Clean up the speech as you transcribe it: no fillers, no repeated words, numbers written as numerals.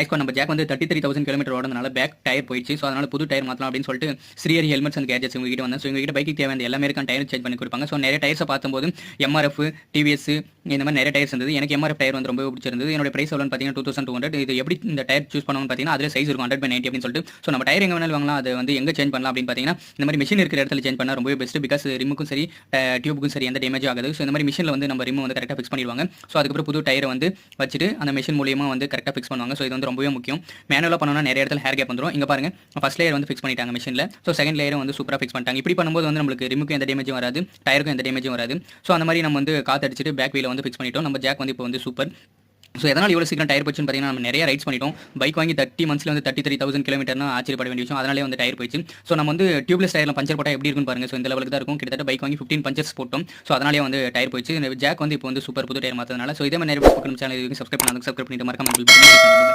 ஐஸ்கோ நம்ம ஜாக் வந்து 33,000 கிலோமீட்டர் ஓடுறதுனால பேக் டயர் போயிடுச்சு. ஸோ அதனால புது டயர் மாற்றலாம் அப்படின்னு சொல்லிட்டு ஸ்ரீஹரி ஹெல்மெட்ஸ் அண்ட் கேஜெட்ஸ் உங்ககிட்ட வந்தேன். ஸோ எங்ககிட்ட பைக்கு தேவையான எல்லாமே இருக்கான டயர் சேஞ்ச் பண்ணி கொடுப்பாங்க. ஸோ நிறைய டயர்ஸை பார்க்கும்போது எம்ஆர்எஃப், டிவிஎஸ் இந்த மாதிரி நிறைய டயர்ஸ் இருந்தது. எனக்கு எம்ஆர்எஃப் டயர் வந்து ரொம்ப பிடிச்சிருந்தது. என்னோட பிரைஸ் எவ்வளோன்னு பார்த்தீங்கன்னா 2200. இது எப்படி இந்த டயர் சூஸ் பண்ணணும்னு பார்த்தீங்கன்னா அதில் சைஸ் இருக்கும் 100/90 அப்படின்னு சொல்லிட்டு. ஸோ நம்ம டயர் எங்கே வேணாலும் வாங்கலாம். அது வந்து எங்கே சேஞ்ச் பண்ணலாம் அப்படின்னு பார்த்தீங்கன்னா இந்த மாதிரி மிஷின் இருக்கிற இடத்துல சேஞ்ச் பண்ணால் ரொம்பவே பெஸ்ட். பிகாஸ் ரிமுக்கும் சரி டியூபுக்கும் சரி எந்த டேமேஜ் ஆகுது. ஸோ இந்த மாதிரி மிஷினில் வந்து நம்ம ரிமு வந்து கரெக்டாக ஃபிக்ஸ் பண்ணிடுவாங்க. ஸோ அதுக்கப்புறம் புது டயரை வந்து வச்சுட்டு அந்த மிஷின் மூலியமாக வந்து கரெக்டாக ஃபிக்ஸ் பண்ணுவாங்க. ஸோ இது வந்து ரொம்பவே முக்கியம். மேனுவலாக பண்ணோம்னா நிறைய இடத்துல ஹேர் கேப் வந்துடும். இங்கே பாருங்க ஃபர்ஸ்ட் லேயர் வந்து ஃபிக்ஸ் பண்ணிட்டாங்க மிஷினில். ஸோ செகண்ட் லேயர் வந்து சூப்பராக ஃபிக்ஸ் பண்ணிட்டாங்க. இப்படி பண்ணும்போது வந்து நம்மளுக்கு ரிமுக்கும் எந்த டேமேஜும் வராது, டயருக்கும் எந்த டேமேஜும் வராது. ஸோ அந்த மாதிரி நம்ம வந்து காற்று அடிச்சுட்டு பேக் வீல வந்து ஃபிக்ஸ் பண்ணிட்டோம். நம்ம ஜாக் வந்து இப்போ வந்து சூப்பர். ஸோ எதனால் இவ்வளோ சீக்கிரம் டயர் போச்சுன்னு பார்த்தீங்கன்னா நம்ம நிறைய ரைட்ஸ் பண்ணிட்டோம். பைக் வாங்கி 30 months வந்து 33,000 கிலோமீட்டர்னா ஆச்சரியப்பட வேண்டிய விஷயம். அதனாலே வந்து டயர் போயிடுச்சு. ஸோ நம்ம வந்து டியூப்லெஸ் டயரில் பஞ்சர் போட்டால் எப்படி இருக்குன்னு பாருங்க. ஸோ இந்த லெவலுக்கு தான் இருக்கும். கிட்டத்தட்ட பைக் வாங்கி 15 பஞ்சர்ஸ் போட்டோம். ஸோ அதனாலே வந்து டயர் போயிடுச்சு. ஜாக் வந்து இப்போ வந்து சூப்பர் புது டயர் மாற்றதுனால. ஸோ இதே மாதிரி நிறைய சேனல் சப்ஸ்கிரைப் பண்ணாங்க, சப்ஸ்கிரைப் பண்ணிட்டு மறக்காம